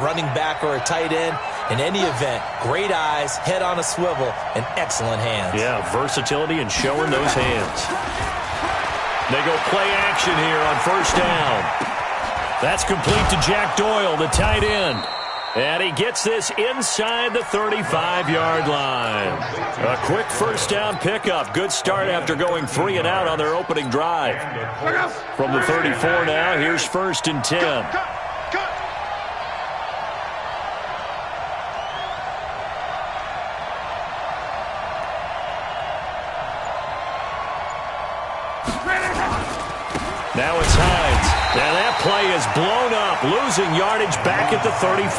running back or a tight end. In any event, great eyes, head on a swivel, and excellent hands. Yeah, versatility and showing those hands. They go play action here on first down. That's complete to Jack Doyle, the tight end. And he gets this inside the 35-yard line. A quick first down pickup. Good start after going 3 and out on their opening drive. From the 34 now, here's 1st and 10. Now it's Hines. And that play is blown up, losing yardage back at the 35.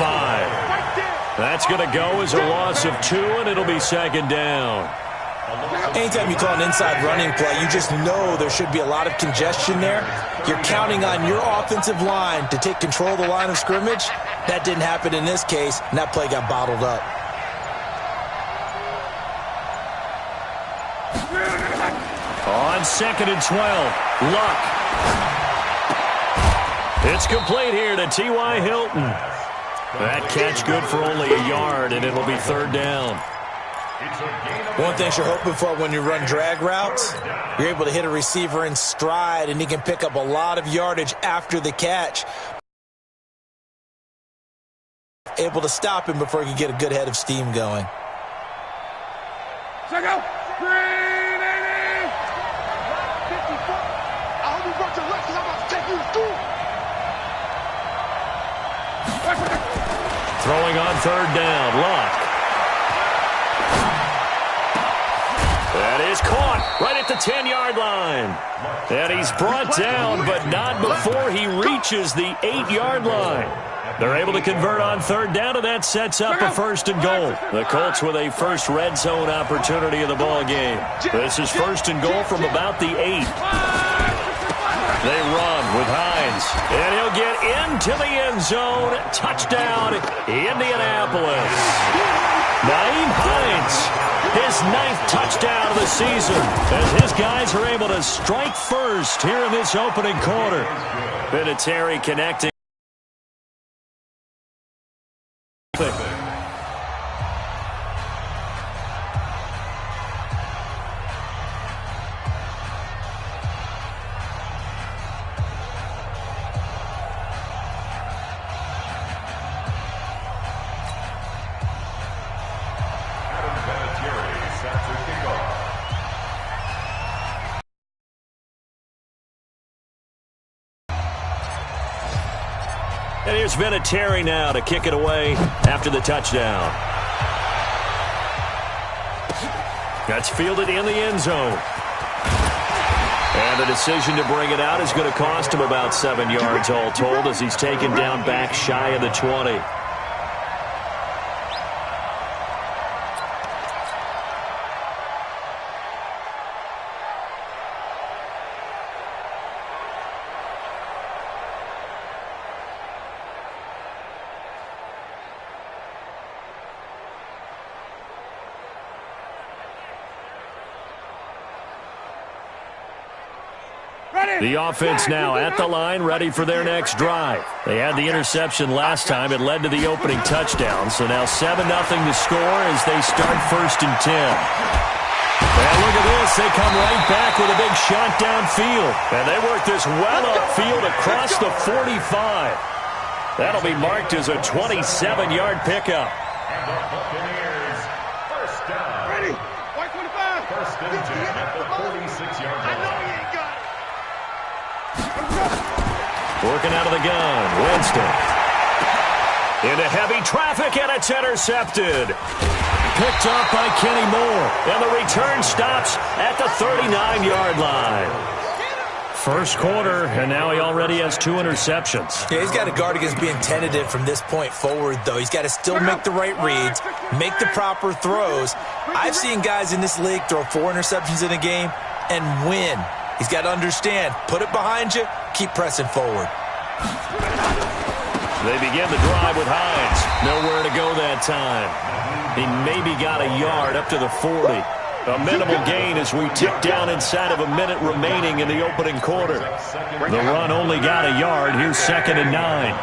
That's going to go as a loss of 2, and it'll be 2nd down. Anytime you call an inside running play, you just know there should be a lot of congestion there. You're counting on your offensive line to take control of the line of scrimmage. That didn't happen in this case, and that play got bottled up. On 2nd and 12, Luck. It's complete here to T.Y. Hilton. That catch good for only a yard, and it'll be 3rd down. One thing you're hoping for when you run drag routes, you're able to hit a receiver in stride, and he can pick up a lot of yardage after the catch. Able to stop him before he can get a good head of steam going. Check out. Throwing on 3rd down, Luck. That is caught right at the 10-yard line. And he's brought down, but not before he reaches the 8-yard line. They're able to convert on 3rd down, and that sets up a 1st and goal. The Colts with a first red zone opportunity of the ball game. This is 1st and goal from about the 8. They run with Hines, and he'll get into the end zone. Touchdown, Indianapolis. Nyheim Hines, his 9th touchdown of the season, as his guys are able to strike first here in this opening quarter. Vinatieri connecting. And here's Vinatieri now to kick it away after the touchdown. That's fielded in the end zone. And the decision to bring it out is going to cost him about 7 yards all told, as he's taken down back shy of the 20. The offense now at the line, ready for their next drive. They had the interception last time. It led to the opening touchdown. So now 7-0 to score as they start 1st and 10. And look at this. They come right back with a big shot downfield. And they work this well upfield across the 45. That'll be marked as a 27-yard pickup. And the Buccaneers, first down. Ready. 125. 1st and 10 at the 46-yard line. I know you ain't got it. Working out of the gun, Winston. Into heavy traffic, and it's intercepted. Picked off by Kenny Moore. And the return stops at the 39-yard line. First quarter, and now he already has 2 interceptions. Yeah, he's got to guard against being tentative from this point forward, though. He's got to still make the right reads, make the proper throws. I've seen guys in this league throw 4 interceptions in a game and win. He's got to understand, put it behind you, keep pressing forward. They begin the drive with Hines. Nowhere to go that time. He maybe got a yard up to the 40. A minimal gain as we tick down inside of a minute remaining in the opening quarter. The run only got a yard. Here's 2nd and 9.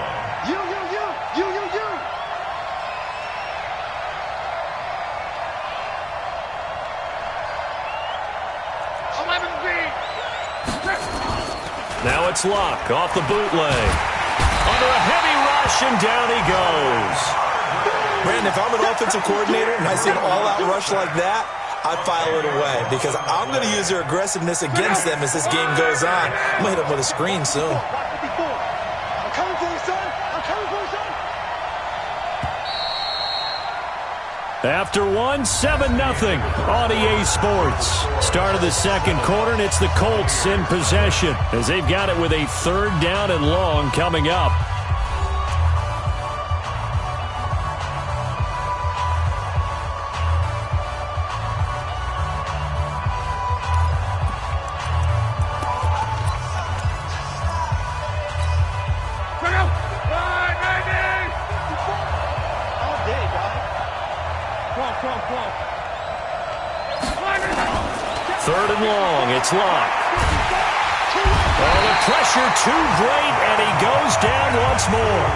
Now it's Luck off the bootleg. Under a heavy rush, and down he goes. Brandon, if I'm an offensive coordinator and I see an all-out rush like that, I file it away because I'm going to use their aggressiveness against them as this game goes on. I'm going to hit them with a screen soon. I'm coming for you, son. I'm coming for you, son. After 7-0 on EA Sports. Start of the second quarter, and it's the Colts in possession as they've got it with a 3rd down and long coming up. Third and long, it's Luck. Oh, the pressure too great, and he goes down once more.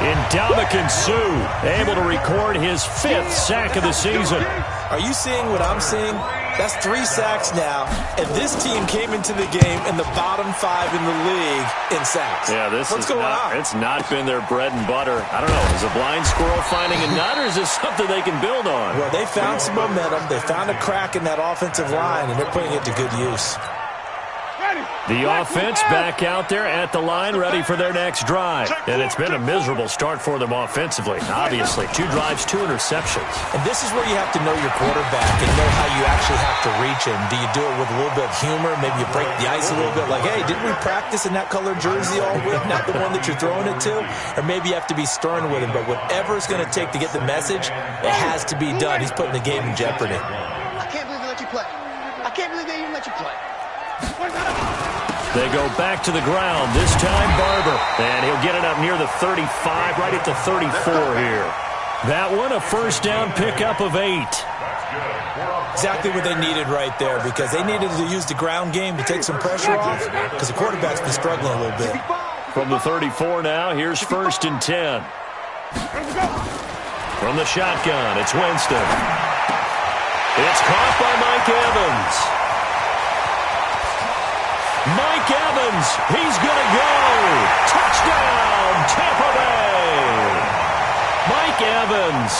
Ndamukong Suh able to record his 5th sack of the season. Are you seeing what I'm seeing? That's 3 sacks now, and this team came into the game in the bottom 5 in the league in sacks. Yeah, What's going on? It's not been their bread and butter. I don't know, is a blind squirrel finding a nut, or is this something they can build on? Well, they found some momentum. They found a crack in that offensive line, and they're putting it to good use. The offense back out there at the line, ready for their next drive. And it's been a miserable start for them offensively. Obviously, 2 drives, 2 interceptions. And this is where you have to know your quarterback and know how you actually have to reach him. Do you do it with a little bit of humor? Maybe you break the ice a little bit, like, hey, didn't we practice in that color jersey all week, not the one that you're throwing it to? Or maybe you have to be stern with him. But whatever it's going to take to get the message, it has to be done. He's putting the game in jeopardy. I can't believe they let you play. I can't believe they even let you play. They go back to the ground, this time Barber. And he'll get it up near the 35, right at the 34 here. That one, a 1st down pickup of 8. Exactly what they needed right there because they needed to use the ground game to take some pressure off because the quarterback's been struggling a little bit. From the 34 now, here's 1st and 10. From the shotgun, it's Winston. It's caught by Mike Evans. Mike Evans, he's going to go. Touchdown, Tampa Bay. Mike Evans,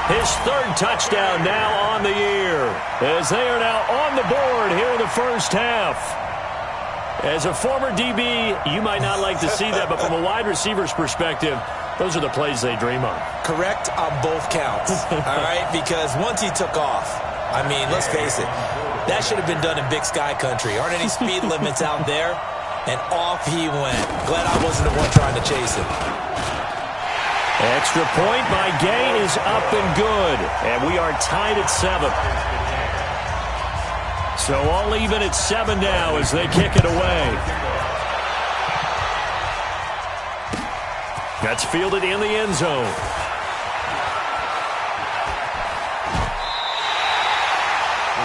his 3rd touchdown now on the year, as they are now on the board here in the first half. As a former DB, you might not like to see that, but from a wide receiver's perspective, those are the plays they dream of. Correct on both counts, all right? Because once he took off, I mean, let's face it, that should have been done in Big Sky Country. Aren't any speed limits out there? And off he went. Glad I wasn't the one trying to chase him. Extra point by Gay is up and good. And we are tied at 7. So all even at 7 now as they kick it away. That's fielded in the end zone.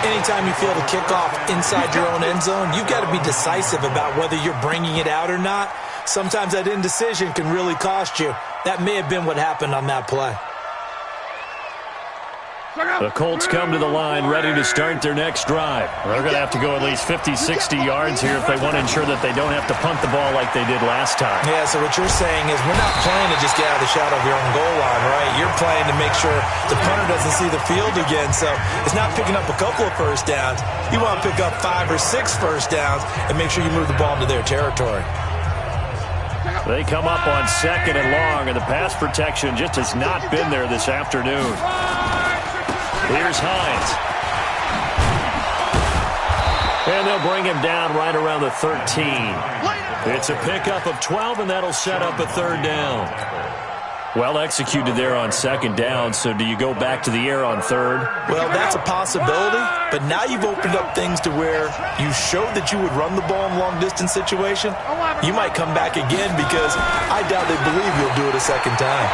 Anytime you field a kickoff inside your own end zone, you've got to be decisive about whether you're bringing it out or not. Sometimes that indecision can really cost you. That may have been what happened on that play. The Colts come to the line ready to start their next drive. They're going to have to go at least 50, 60 yards here if they want to ensure that they don't have to punt the ball like they did last time. Yeah, so what you're saying is we're not playing to just get out of the shadow of your own goal line, right? You're playing to make sure the punter doesn't see the field again. So it's not picking up a couple of 1st downs. You want to pick up 5 or 6 1st downs and make sure you move the ball into their territory. They come up on 2nd and long, and the pass protection just has not been there this afternoon. Here's Hines. And they'll bring him down right around the 13. It's a pickup of 12, and that'll set up a 3rd down. Well executed there on 2nd down, so do you go back to the air on 3rd? Well, that's a possibility, but now you've opened up things to where you showed that you would run the ball in long-distance situation. You might come back again because I doubt they believe you'll do it a 2nd time.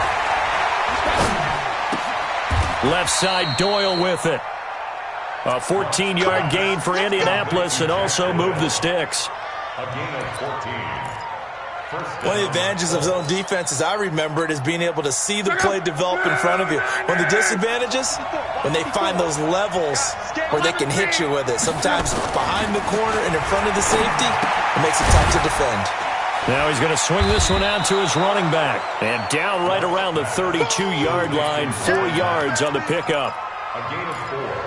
Left side, Doyle with it. A 14-yard gain for Indianapolis and also move the sticks. A gain of 14. One of the advantages of zone defense, as I remember it, is being able to see the play develop in front of you. One of the disadvantages, when they find those levels where they can hit you with it. Sometimes behind the corner and in front of the safety, It makes it tough to defend. Now he's going to swing this one out to his running back. And down right around the 32-yard line, 4 yards on the pickup. A gain of 4.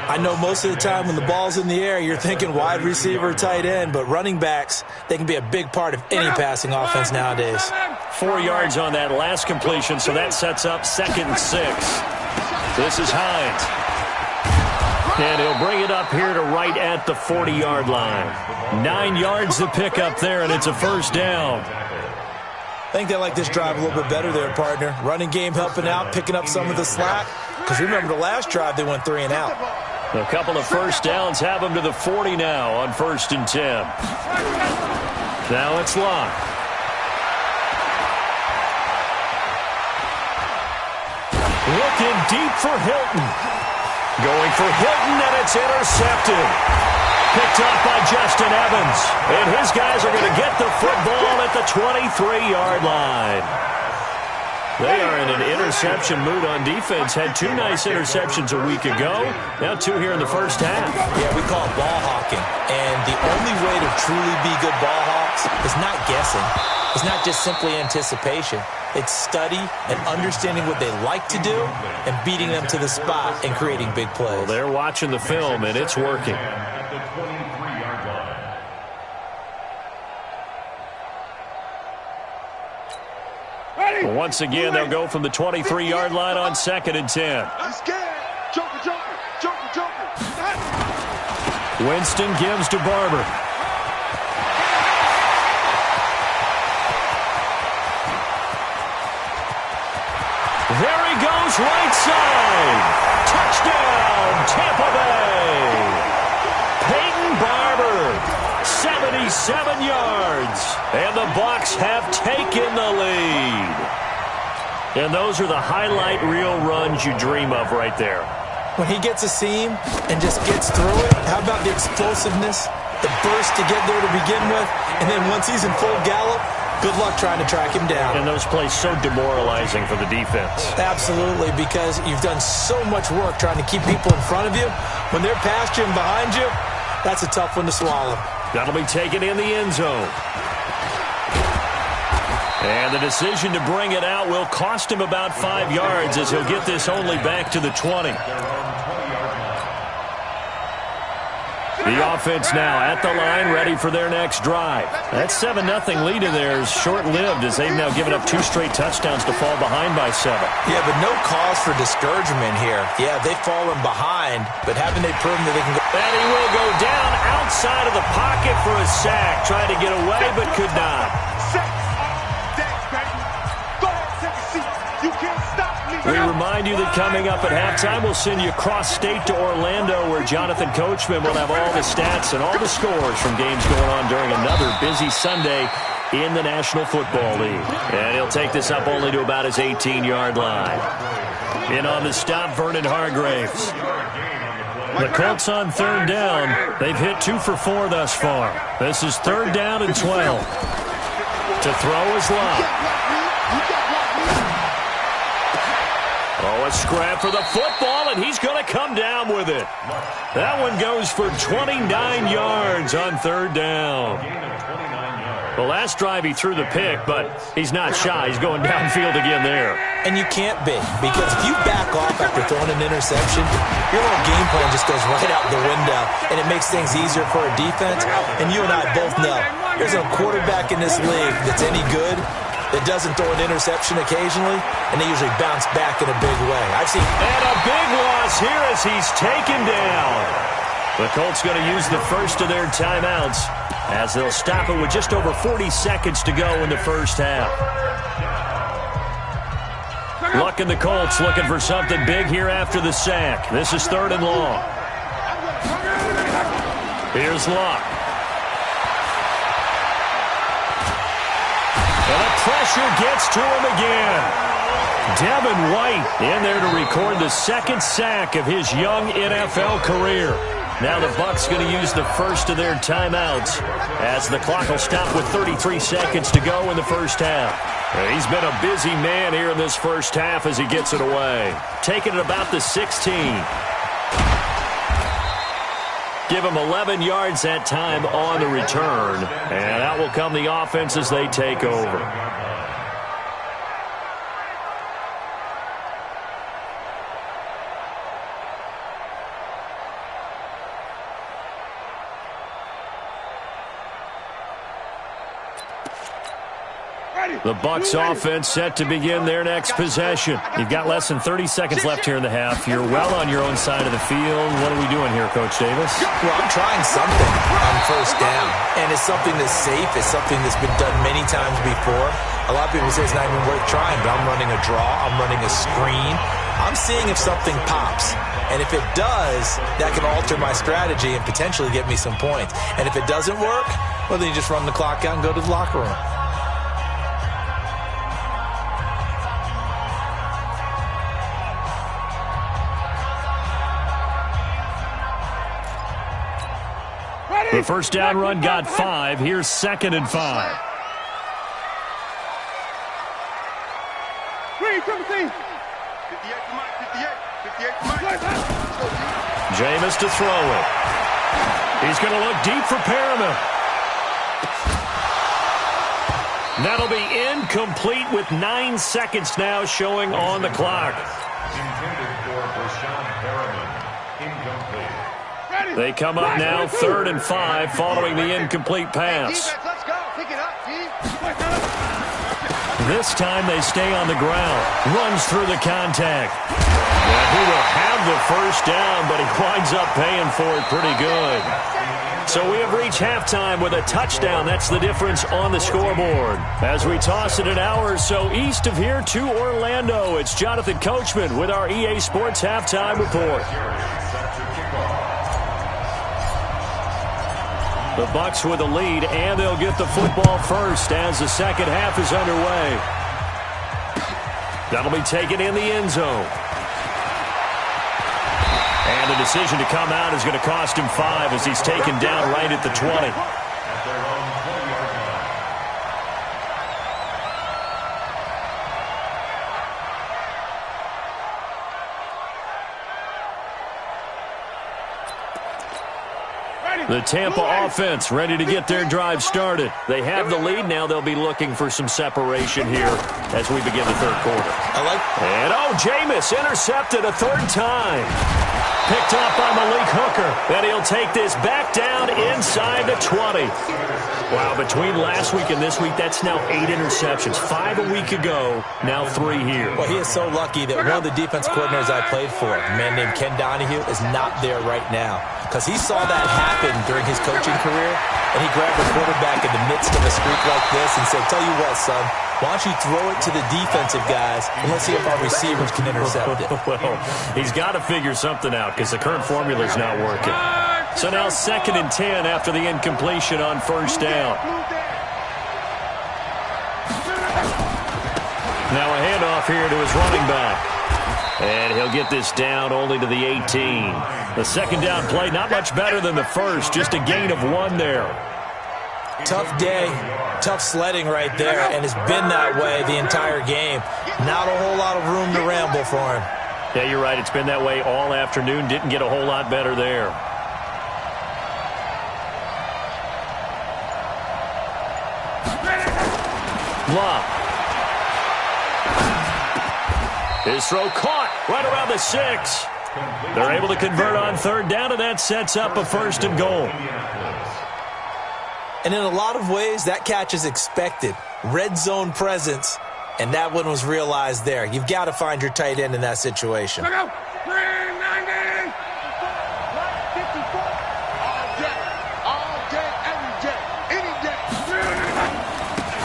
I know most of the time when the ball's in the air, you're thinking wide receiver, tight end, but running backs, they can be a big part of any passing offense nowadays. 4 yards on that last completion, so that sets up 2nd and 6. This is Hines. And he'll bring it up here to right at the 40-yard line. 9 yards to pick up there, and it's a first down. I think they like this drive a little bit better there, partner. Running game helping out, picking up some of the slack. Because remember, the last drive, they went 3 and out. A couple of first downs have them to the 40 now on 1st and 10. Now it's Locke. Looking deep for Hilton. Going for Hilton, and it's intercepted. Picked up by Justin Evans. And his guys are going to get the football at the 23-yard line. They are in an interception mood on defense. Had 2 nice interceptions a week ago. Now 2 here in the first half. Yeah, we call it ball hawking. And the only way to truly be good ball hawks is not guessing. It's not just simply anticipation. It's study and understanding what they like to do and beating them to the spot and creating big plays. Well, they're watching the film, and it's working. At the 23-yard line. Once again, they'll go from the 23-yard line on 2nd and 10. Winston gives to Barber. There he goes, right side. Touchdown, Tampa Bay. Peyton Barber, 77 yards. And the Bucs have taken the lead. And those are the highlight reel runs you dream of right there. When he gets a seam and just gets through it, how about the explosiveness, the burst to get there to begin with, and then once he's in full gallop, good luck trying to track him down. And those plays so demoralizing for the defense. Absolutely, because you've done so much work trying to keep people in front of you. When they're past you and behind you, that's a tough one to swallow. That'll be taken in the end zone. And the decision to bring it out will cost him about 5 yards as he'll get this only back to the 20. The offense now at the line, ready for their next drive. That 7-0 lead in there is short-lived as they've now given up 2 straight touchdowns to fall behind by 7. Yeah, but no cause for discouragement here. Yeah, they've fallen behind, but haven't they proven that they can go? And he will go down outside of the pocket for a sack. Tried to get away, but could not. We remind you that coming up at halftime, we'll send you cross-state to Orlando, where Jonathan Coachman will have all the stats and all the scores from games going on during another busy Sunday in the National Football League. And he'll take this up only to about his 18-yard line. In on the stop, Vernon Hargraves. The Colts on 3rd down. They've hit 2 for 4 thus far. This is 3rd down and 12. To throw is Locke. Oh, a scrap for the football, and he's going to come down with it. That one goes for 29 yards on 3rd down. The last drive he threw the pick, but he's not shy. He's going downfield again there. And you can't be, because if you back off after throwing an interception, your whole game plan just goes right out the window, and it makes things easier for a defense. And you and I both know there's a quarterback in this league that's any good that doesn't throw an interception occasionally, and they usually bounce back in a big way. And a big loss here as he's taken down. The Colts going to use the first of their timeouts as they'll stop it with just over 40 seconds to go in the first half. Luck and the Colts looking for something big here after the sack. This is 3rd and long. Here's Luck. And the pressure gets to him again. Devin White in there to record the 2nd sack of his young NFL career. Now the Bucs going to use the first of their timeouts as the clock will stop with 33 seconds to go in the first half. He's been a busy man here in this first half as he gets it away. Taking it about the 16. Give them 11 yards that time on the return. And out will come the offense as they take over. The Bucs offense set to begin their next possession. You've got less than 30 seconds left here in the half. You're well on your own side of the field. What are we doing here, Coach Davis? Well, I'm trying something on first down, and it's something that's safe. It's something that's been done many times before. A lot of people say it's not even worth trying, but I'm running a draw. I'm running a screen. I'm seeing if something pops. And if it does, that can alter my strategy and potentially get me some points. And if it doesn't work, well, then you just run the clock out and go to the locker room. The first down run got 5. Here's 2nd and 5. Jameis to throw it. He's going to look deep for Perriman. That'll be incomplete with 9 seconds now showing on the clock. Intended for Brashad Perriman. Incomplete. They come up now 3rd and 5 following the incomplete pass. This time they stay on the ground. Runs through the contact. And he will have the first down, but he winds up paying for it pretty good. So we have reached halftime with a touchdown. That's the difference on the scoreboard. As we toss it an hour or so east of here to Orlando, it's Jonathan Coachman with our EA Sports Halftime Report. The Bucs with a lead, and they'll get the football first as the second half is underway. That'll be taken in the end zone. And the decision to come out is going to cost him 5 as he's taken down right at the 20. The Tampa offense ready to get their drive started. They have the lead. Now they'll be looking for some separation here as we begin the third quarter. And, Jameis intercepted a 3rd time. Picked off by Malik Hooker. And he'll take this back down inside the 20. Wow, between last week and this week, that's now 8 interceptions. 5 a week ago, now 3 here. Well, he is so lucky that one of the defense coordinators I played for, a man named Ken Donahue, is not there right now. Because he saw that happen during his coaching career, and he grabbed the quarterback in the midst of a streak like this and said, tell you what, son, why don't you throw it to the defensive guys, and let's see if our receivers can intercept it. Well, he's got to figure something out because the current formula is not working. So now 2nd and 10 after the incompletion on first down. Now a handoff here to his running back. And he'll get this down only to the 18. The second down play, not much better than the first, just a gain of 1 there. Tough day, tough sledding right there, and it's been that way the entire game. Not a whole lot of room to ramble for him. Yeah, you're right. It's been that way all afternoon. Didn't get a whole lot better there. Blah. His throw caught right around the 6. They're able to convert on 3rd down, and that sets up a 1st and goal. And in a lot of ways, that catch is expected. Red zone presence, and that one was realized there. You've got to find your tight end in that situation. Look out! 390! 54! All day, every day, any day.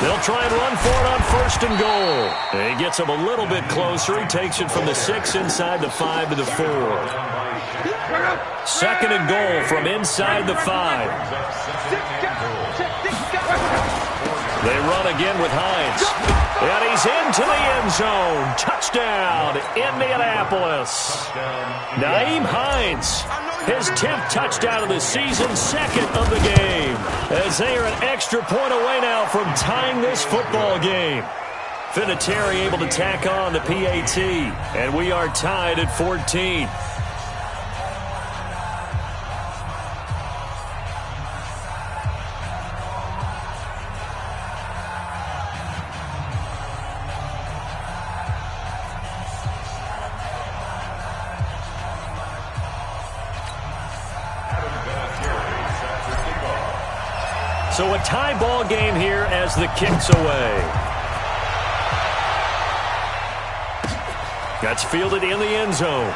They'll try and run for it on 1st and goal. And he gets him a little bit closer. He takes it from the 6 inside the 5 to the 4. 2nd and goal from inside the 5. They run again with Hines. And he's into the end zone. Touchdown, Indianapolis. Nyheim Hines, his 10th touchdown of the season, 2nd of the game. As they are an extra point away now from tying this football game. Vinatieri able to tack on the PAT. And we are tied at 14. So a tie ball game here as the kick's away. That's fielded in the end zone.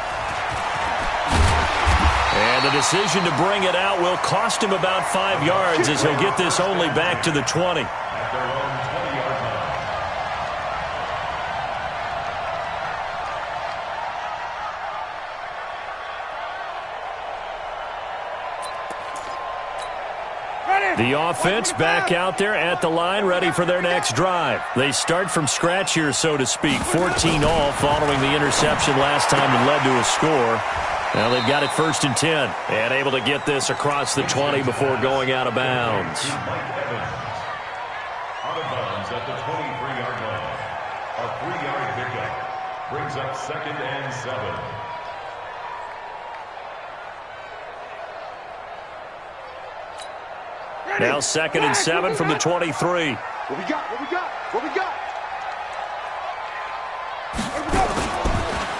And the decision to bring it out will cost him about 5 yards as he'll get this only back to the 20. At their own 20-yard line. The offense back out there at the line, ready for their next drive. They start from scratch here, so to speak. 14 all following the interception last time that led to a score. Now they've got it 1st and 10. And able to get this across the 20 before going out of bounds. Out of bounds at the 23-yard line. A 3-yard pickup brings up 2nd and 7. Now 2nd and 7 from the 23. What we got? What we got? What we got?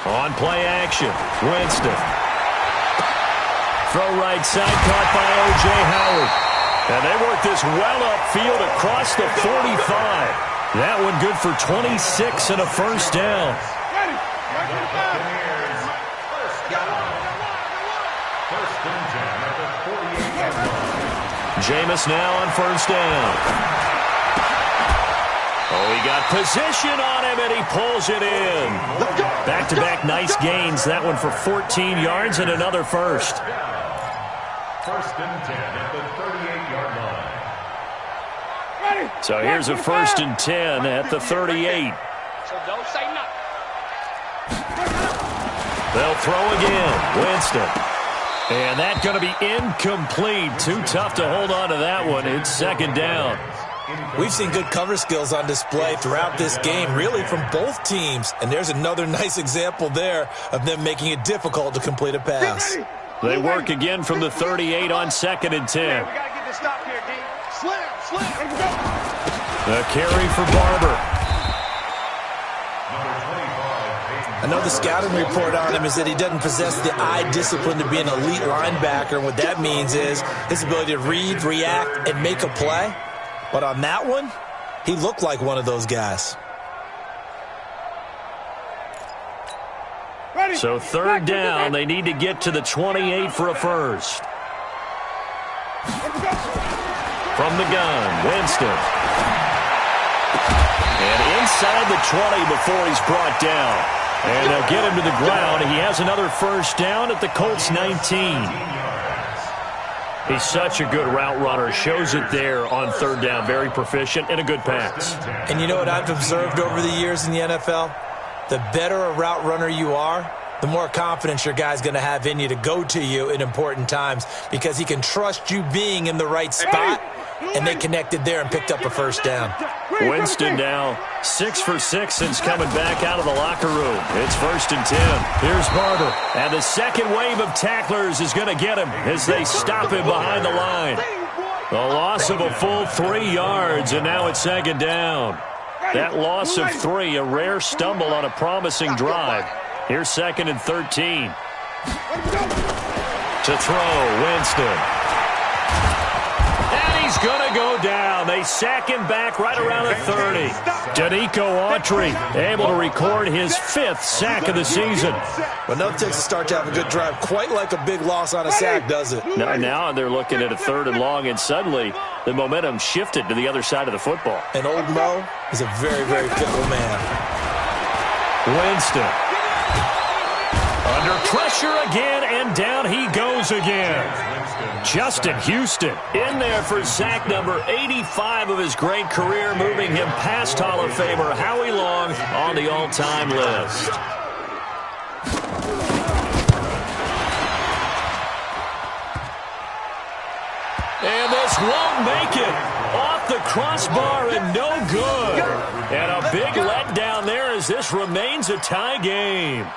On play action, Winston. Throw right side, caught by O.J. Howard. And they work this well upfield across the 45. That one good for 26 and a first down. Ready. First and 10 at the 48-yard line. Jameis now on first down. Oh, he got position on him, and he pulls it in. Back-to-back nice gains. That one for 14 yards and another first. First and 10 at the 38-yard line. So here's a 1st and 10 at the 38. So don't say nothing. They'll throw again. Winston. And that's going to be incomplete. Too tough to hold on to that one. It's 2nd down. We've seen good cover skills on display throughout this game, really from both teams. And there's another nice example there of them making it difficult to complete a pass. They work again from the 38 on 2nd and 10. We got to get this stop here, D. Slim. The carry for Barber. I know the scouting report on him is that he doesn't possess the eye discipline to be an elite linebacker. And what that means is his ability to read, react, and make a play. But on that one, he looked like one of those guys. So 3rd down, they need to get to the 28 for a first. From the gun, Winston. And inside the 20 before he's brought down. And they'll get him to the ground. He has another first down at the Colts 19. He's such a good route runner. Shows it there on 3rd down. Very proficient and a good pass. And you know what I've observed over the years in the NFL? The better a route runner you are, the more confidence your guy's going to have in you to go to you in important times because he can trust you being in the right spot, and they connected there and picked up a first down. Winston now 6 for 6 since coming back out of the locker room. It's 1st and 10. Here's Barber. And the second wave of tacklers is going to get him as they stop him behind the line. The loss of a full 3 yards, and now it's 2nd down. That loss of 3, a rare stumble on a promising drive. Here's 2nd and 13. To throw, Winston. And he's going to go down. They sack him back right around the 30. Danico Autry able to record his 5th sack of the season. But nothing takes a start to have a good drive quite like a big loss on a sack, does it? Now they're looking at a 3rd and long, and suddenly the momentum shifted to the other side of the football. And old Mo is a very, very fickle man. Winston. Under pressure again, and down he goes again. Justin Houston in there for sack number 85 of his great career, moving him past Hall of Famer Howie Long on the all-time list. And this won't make it. Off the crossbar and no good. And a big letdown there as this remains a tie game.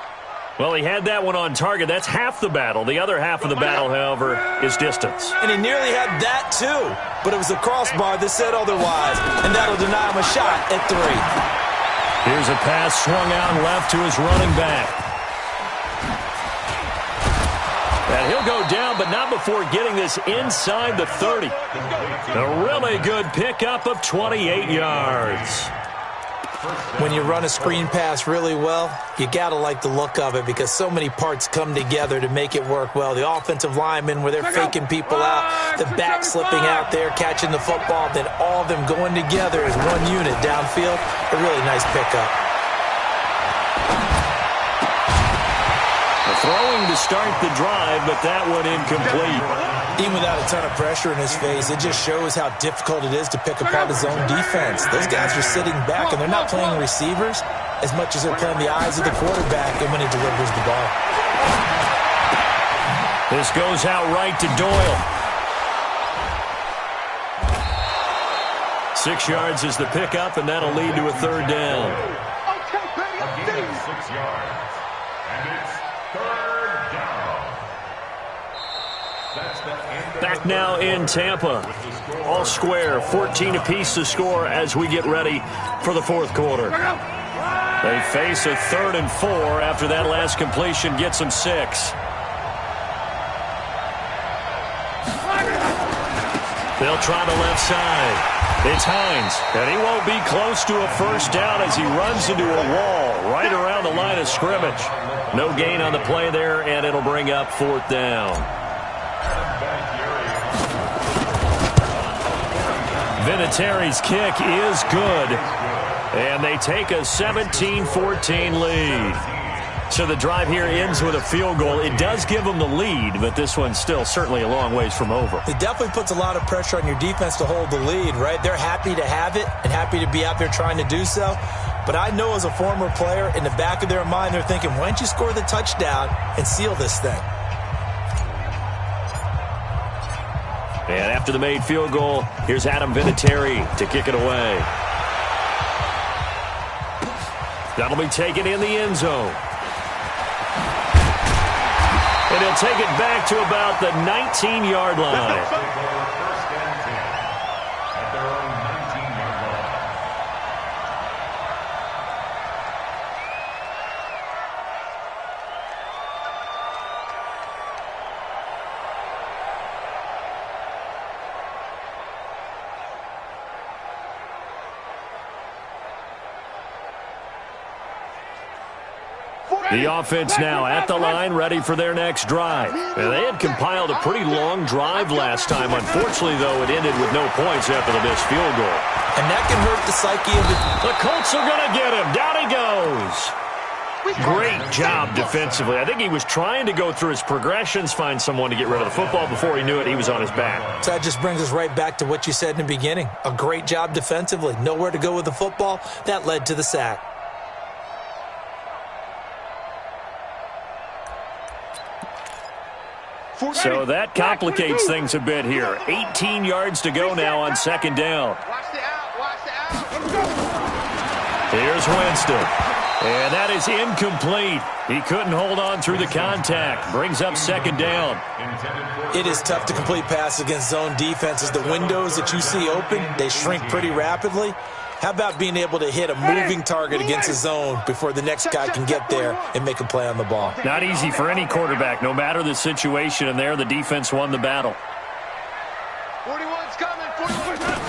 Well, he had that one on target. That's half the battle. The other half of the battle, however, is distance. And he nearly had that, too. But it was the crossbar that said otherwise. And that'll deny him a shot at 3. Here's a pass swung out left to his running back. And he'll go down, but not before getting this inside the 30. A really good pickup of 28 yards. When you run a screen pass really well, you got to like the look of it because so many parts come together to make it work well. The offensive linemen, where they're faking people out, the back slipping out there, catching the football, then all of them going together as one unit downfield. A really nice pickup. Throwing to start the drive, but that one incomplete. Even without a ton of pressure in his face, it just shows how difficult it is to pick apart his own defense. Those guys are sitting back, and they're not playing receivers as much as they're playing the eyes of the quarterback and when he delivers the ball. This goes out right to Doyle. 6 yards is the pickup, and that'll lead to a third down. A gain of 6 yards. And it's third down. Back now in Tampa. All square, 14 apiece to score as we get ready for the fourth quarter. They face a 3rd and 4 after that last completion gets them 6. They'll try the left side. It's Hines, and he won't be close to a first down as he runs into a wall right around the line of scrimmage. No gain on the play there, and it'll bring up 4th down. Vinatieri's kick is good, and they take a 17-14 lead. So the drive here ends with a field goal. It does give them the lead, but this one's still certainly a long ways from over. It definitely puts a lot of pressure on your defense to hold the lead, right? They're happy to have it and happy to be out there trying to do so. But I know as a former player, in the back of their mind, they're thinking, why don't you score the touchdown and seal this thing? And after the made field goal, here's Adam Vinatieri to kick it away. That'll be taken in the end zone. And he'll take it back to about the 19-yard line. The offense now at the line, ready for their next drive. And they had compiled a pretty long drive last time. Unfortunately, though, it ended with no points after the missed field goal. And that can hurt the psyche of the Colts are going to get him. Down he goes. Great job defensively. I think he was trying to go through his progressions, find someone to get rid of the football. Before he knew it, he was on his back. So that just brings us right back to what you said in the beginning. A great job defensively. Nowhere to go with the football. That led to the sack. So that complicates things a bit here. 18 yards to go now on 2nd down. Here's Winston. And that is incomplete. He couldn't hold on through the contact. Brings up 2nd down. It is tough to complete passes against zone defenses. The windows that you see open, they shrink pretty rapidly. How about being able to hit a moving target against a zone before the next guy can get there and make a play on the ball? Not easy for any quarterback, no matter the situation, and there the defense won the battle. 41's coming. 41's coming.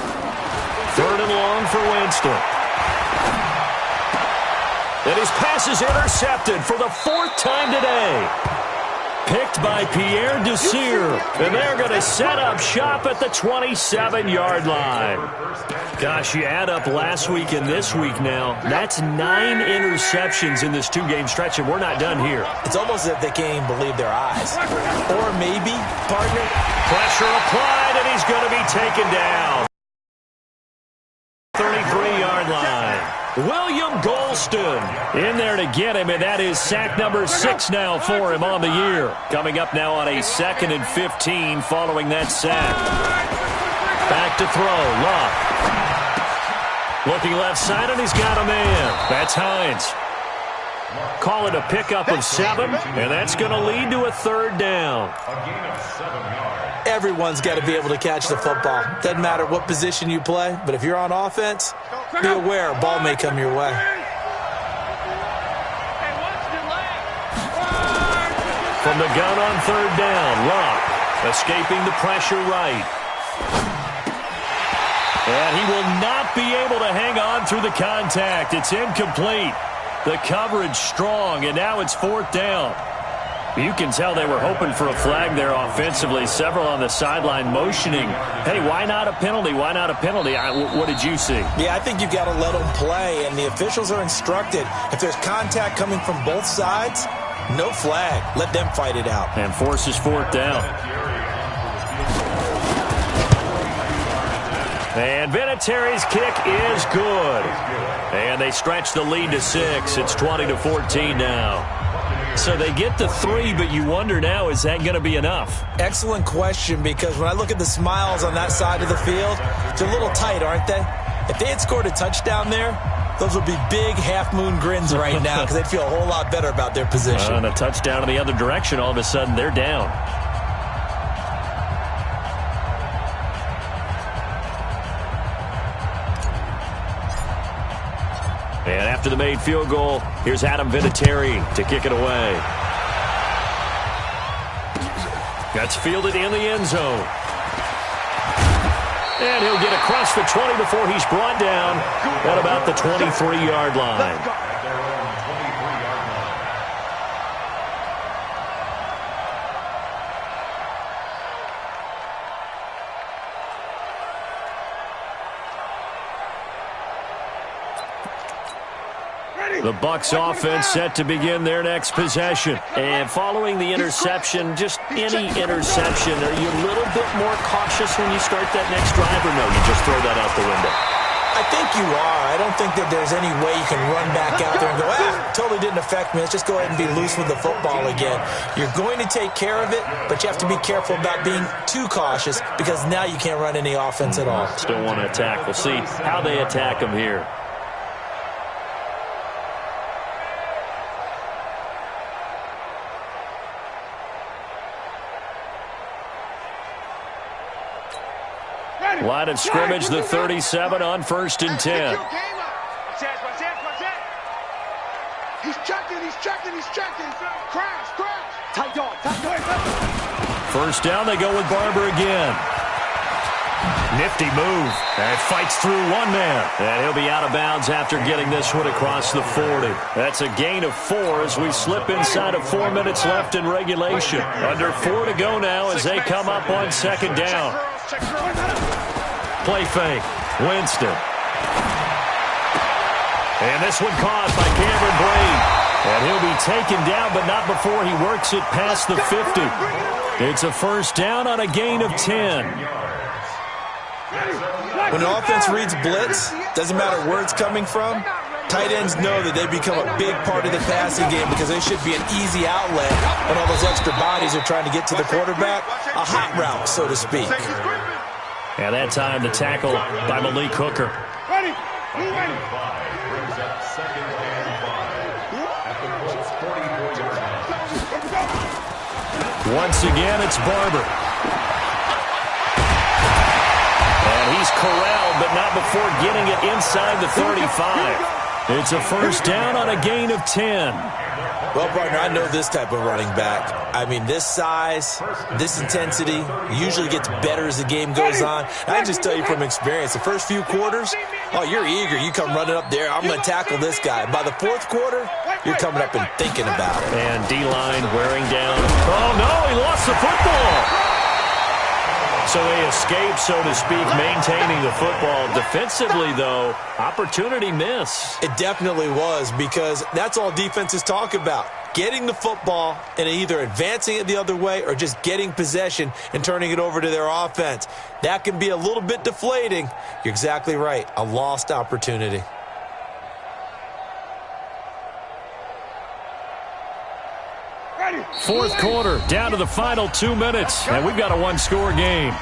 3rd and long for Winston. And his pass is intercepted for the 4th time today. Picked by Pierre Desir. And they're going to set up shop at the 27-yard line. Gosh, you add up last week and this week now. That's 9 interceptions in this 2-game stretch, and we're not done here. It's almost as if they can't even believe their eyes. Or maybe, partner, pressure applied, and he's going to be taken down. 33-yard line. William Golston in there to get him, and that is sack number 6 now for him on the year. Coming up now on a 2nd and 15 following that sack. Back to throw, Love. Looking left side, and he's got a man. That's Hines. Call it a pickup of 7, and that's going to lead to a 3rd down. A gain of 7 yards. Everyone's got to be able to catch the football. Doesn't matter what position you play, but if you're on offense, be aware a ball may come your way. From the gun on third down, Luck escaping the pressure right. And he will not be able to hang on through the contact. It's incomplete. The coverage strong, and now it's fourth down. You can tell they were hoping for a flag there offensively. Several on the sideline motioning, hey, why not a penalty? Why not a penalty? What did you see? Yeah, I think you've got to let them play, and the officials are instructed. If there's contact coming from both sides, no flag. Let them fight it out. And forces fourth down. And Vinatieri's kick is good. And they stretch the lead to 6. It's 20-14 now. So they get to 3, but you wonder now, is that going to be enough? Excellent question, because when I look at the smiles on that side of the field, they're a little tight, aren't they? If they had scored a touchdown there, those would be big half-moon grins right now because they'd feel a whole lot better about their position. And a touchdown in the other direction, all of a sudden they're down. And after the made field goal, here's Adam Vinatieri to kick it away. That's fielded in the end zone. And he'll get across the 20 before he's brought down at about the 23-yard line. The Bucs offense set to begin their next possession. And following the interception, just any interception, are you a little bit more cautious when you start that next drive, or no, you just throw that out the window? I think you are. I don't think that there's any way you can run back out there and go, totally didn't affect me. Let's just go ahead and be loose with the football again. You're going to take care of it, but you have to be careful about being too cautious because now you can't run any offense at all. Still want to attack. We'll see how they attack them here. Line of scrimmage, the 37 on 1st and 10. He's checking. Crash. Tight dog. First down, they go with Barber again. Nifty move. And fights through one man. And he'll be out of bounds after getting this one across the 40. That's a gain of 4 as we slip inside of 4 minutes left in regulation. Under 4 to go now as they come up on 2nd down. Play fake. Winston. And this one caught by Cameron Brate. And he'll be taken down, but not before he works it past the 50. It's a first down on a gain of 10. When an offense reads blitz, doesn't matter where it's coming from, tight ends know that they become a big part of the passing game because they should be an easy outlet when all those extra bodies are trying to get to the quarterback. A hot route, so to speak. And that time the tackle by Malik Hooker. Once again, it's Barber. And he's corralled, but not before getting it inside the 35. It's a first down on a gain of 10. Well, partner, I know this type of running back. I mean, this size, this intensity usually gets better as the game goes on. I can just tell you from experience, the first few quarters, oh, you're eager. You come running up there, I'm going to tackle this guy. By the 4th quarter, you're coming up and thinking about it. And D-line wearing down. Oh, no, he lost the football. So they escape, so to speak, maintaining the football. Defensively, though, opportunity miss. It definitely was, because that's all defenses talk about. Getting the football and either advancing it the other way or just getting possession and turning it over to their offense. That can be a little bit deflating. You're exactly right. A lost opportunity. Fourth quarter, down to the final 2 minutes, and we've got a one-score game.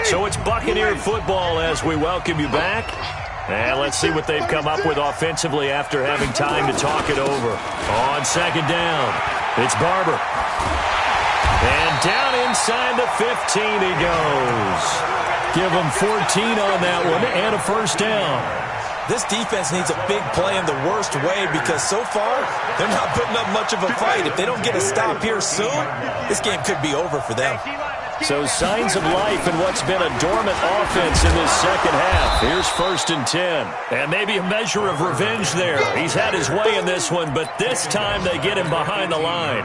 So it's Buccaneer football as we welcome you back. And let's see what they've come up with offensively after having time to talk it over. On second down, it's Barber. And down inside the 15 he goes. Give him 14 on that one and a first down. This defense needs a big play in the worst way because so far they're not putting up much of a fight. If they don't get a stop here soon, this game could be over for them. So signs of life in what's been a dormant offense in this second half. Here's 1st and 10. And maybe a measure of revenge there. He's had his way in this one, but this time they get him behind the line.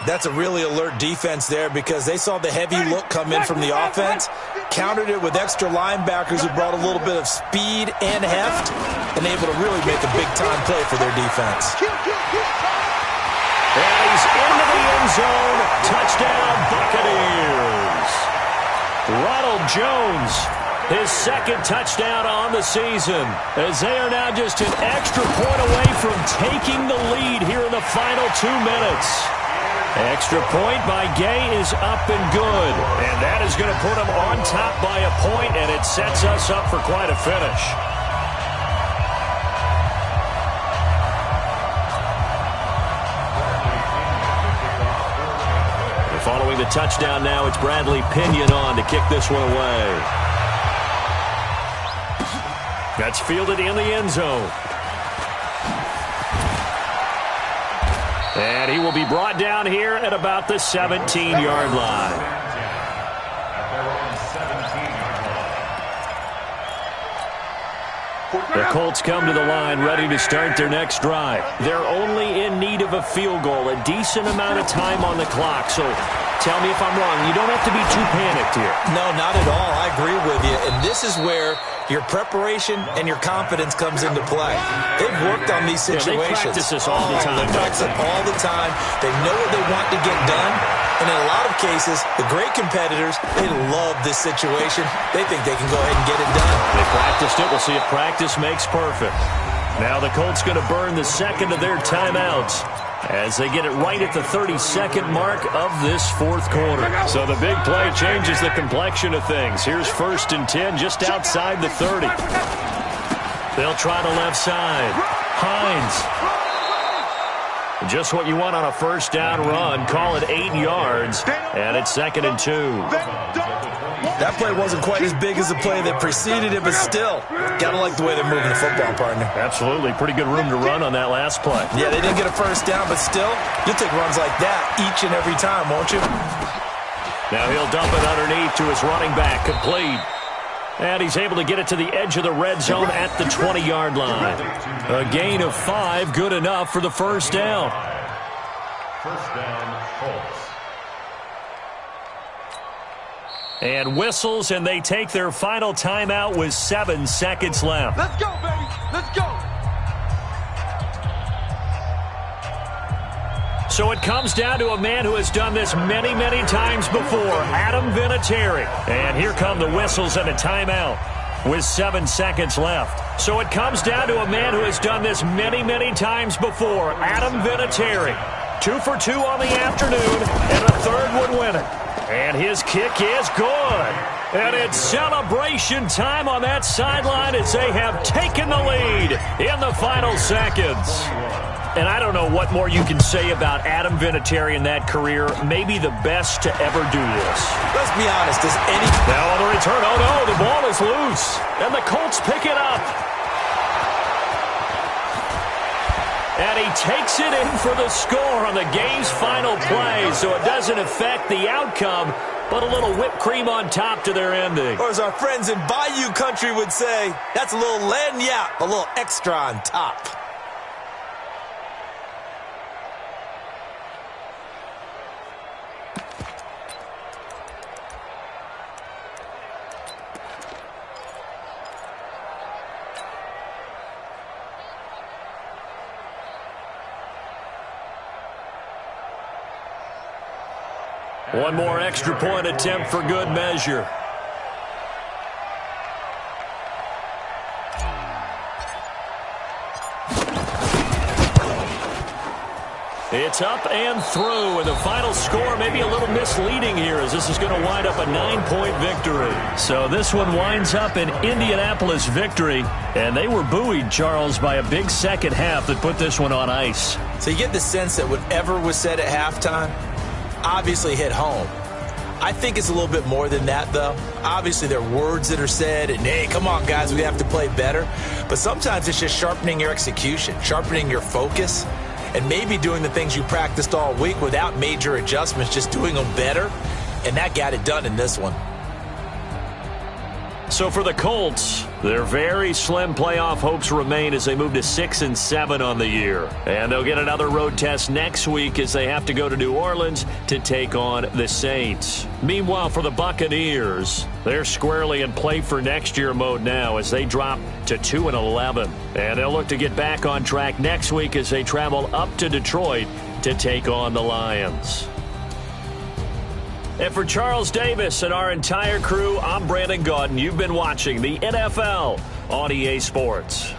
That's a really alert defense there because they saw the heavy look come in from the offense, countered it with extra linebackers who brought a little bit of speed and heft, and able to really make a big-time play for their defense. And he's into the end zone. Touchdown, Buccaneers. Ronald Jones, his second touchdown on the season, as they are now just an extra point away from taking the lead here in the final 2 minutes. Extra point by Gay is up and good. And that is going to put them on top by a point, and it sets us up for quite a finish. Following the touchdown now, it's Bradley Pinion on to kick this one away. That's fielded in the end zone. And he will be brought down here at about the 17-yard line. The Colts come to the line ready to start their next drive. They're only in need of a field goal, a decent amount of time on the clock. So tell me if I'm wrong. You don't have to be too panicked here. No, not at all. I agree with you. And this is where your preparation and your confidence comes into play. They've worked on these situations. They practice this all the time. They practice it all the time. They know what they want to get done. And in a lot of cases, the great competitors, they love this situation. They think they can go ahead and get it done. They practiced it. We'll see if practice makes perfect. Now the Colts going to burn the second of their timeouts as they get it right at the 32nd mark of this fourth quarter. So the big play changes the complexion of things. Here's 1st and 10 just outside the 30. They'll try the left side. Hines. Just what you want on a first down run. Call it 8 yards. And it's 2nd and 2. That play wasn't quite as big as the play that preceded it, but still, gotta like the way they're moving the football, partner. Absolutely. Pretty good room to run on that last play. Yeah, they didn't get a first down, but still, you'll take runs like that each and every time, won't you? Now he'll dump it underneath to his running back. Complete. And he's able to get it to the edge of the red zone at the 20-yard line. A gain of 5, good enough for the first down. First down, Colts. And whistles, and they take their final timeout with 7 seconds left. Let's go, baby. Let's go. So it comes down to a man who has done this many, many times before, Adam Vinatieri. And here come the whistles and a timeout with 7 seconds left. So it comes down to a man who has done this many, many times before, Adam Vinatieri. 2 for 2 on the afternoon, and a third would win it. And his kick is good. And it's celebration time on that sideline as they have taken the lead in the final seconds. And I don't know what more you can say about Adam Vinatieri in that career. Maybe the best to ever do this. Let's be honest. Now on the return, oh no, the ball is loose. And the Colts pick it up. And he takes it in for the score on the game's final play. So it doesn't affect the outcome, but a little whipped cream on top to their ending. Or as our friends in Bayou Country would say, that's a little lagniappe, a little extra on top. One more extra point attempt for good measure. It's up and through, and the final score may be a little misleading here as this is going to wind up a 9-point victory. So this one winds up an Indianapolis victory, and they were buoyed, Charles, by a big second half that put this one on ice. So you get the sense that whatever was said at halftime obviously hit home. I think it's a little bit more than that, though. Obviously, there are words that are said, and, hey, come on, guys, we have to play better. But sometimes it's just sharpening your execution, sharpening your focus, and maybe doing the things you practiced all week without major adjustments, just doing them better. And that got it done in this one. So for the Colts, their very slim playoff hopes remain as they move to 6-7 on the year. And they'll get another road test next week as they have to go to New Orleans to take on the Saints. Meanwhile, for the Buccaneers, they're squarely in play for next year mode now as they drop to 2-11. And they'll look to get back on track next week as they travel up to Detroit to take on the Lions. And for Charles Davis and our entire crew, I'm Brandon Gaudin. You've been watching the NFL on EA Sports.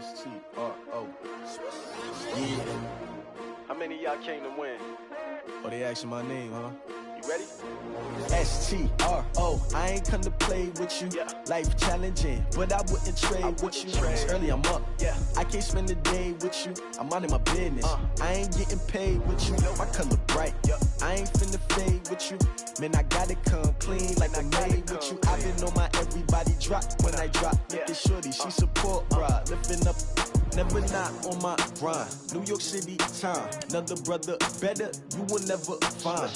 S-T-R-O. Yeah. How many of y'all came to win? Oh, they asking my name, huh? You ready? S-T-R-O. I ain't come to play with you. Yeah. Life challenging, but I wouldn't trade with you. It's early, I'm up. Yeah. I can't spend the day with you. I'm minding my business. I ain't getting paid with you. My color bright. I ain't finna fade with you. Man, I gotta come clean like I made with you. I been on my everybody drop when I drop. Look at shorty, she support, bruh. Lifting up, never not on my grind. New York City time, another brother better, you will never find.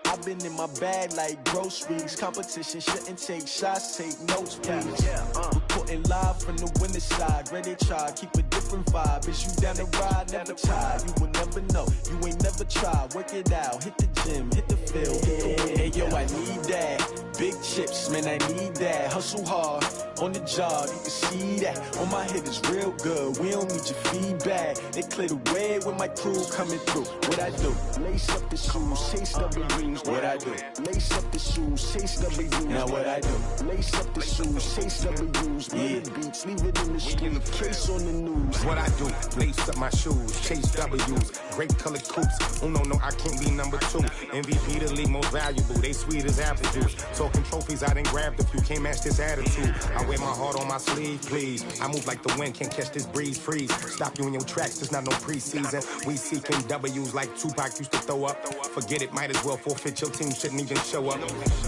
I've been in my bag like groceries. Competition shouldn't take shots, take notes, please. Reporting live from the winter side. Ready to try, keep a different vibe. Is you down the ride, never tired. You will never know, you ain't never tried. Work it out, hit the gym, hit the field, hit the win. Hey yo, I need that. Big chips, man, I need that. Hustle hard, on the job, you can see that. On my head is real good, we don't need your feedback. They clear the way when my crew coming through. What I do? Lace up the shoes, chase W's. What I do? Lace up the shoes, chase W's. Now what I do? Lace up the shoes, chase W's. Yeah. Beats, leave it in the street, case on the news. What I do? Lace up my shoes, chase W's. Great colored coops. Oh no, I can't be number 2. MVP the league most valuable. They sweet as apple juice. Talking trophies, I done grabbed a few. Can't match this attitude. I wear my heart on my sleeve, please. I move like the wind, can't catch this breeze. Freeze. Stop you in your tracks, there's not no preseason. We seeking W's like Tupac used to throw up. Forget it, might as well forfeit. Your team shouldn't even show up.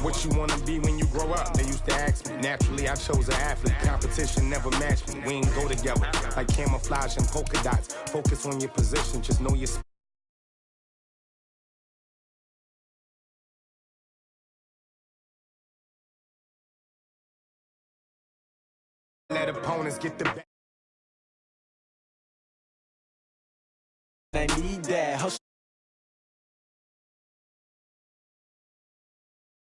What you wanna be when you grow up? They used to ask me. Naturally, I chose an athlete. Competition never matched me. We ain't go together. Like camouflage and polka dots. Focus on your position, just know your let opponents get the back. I need that hustle.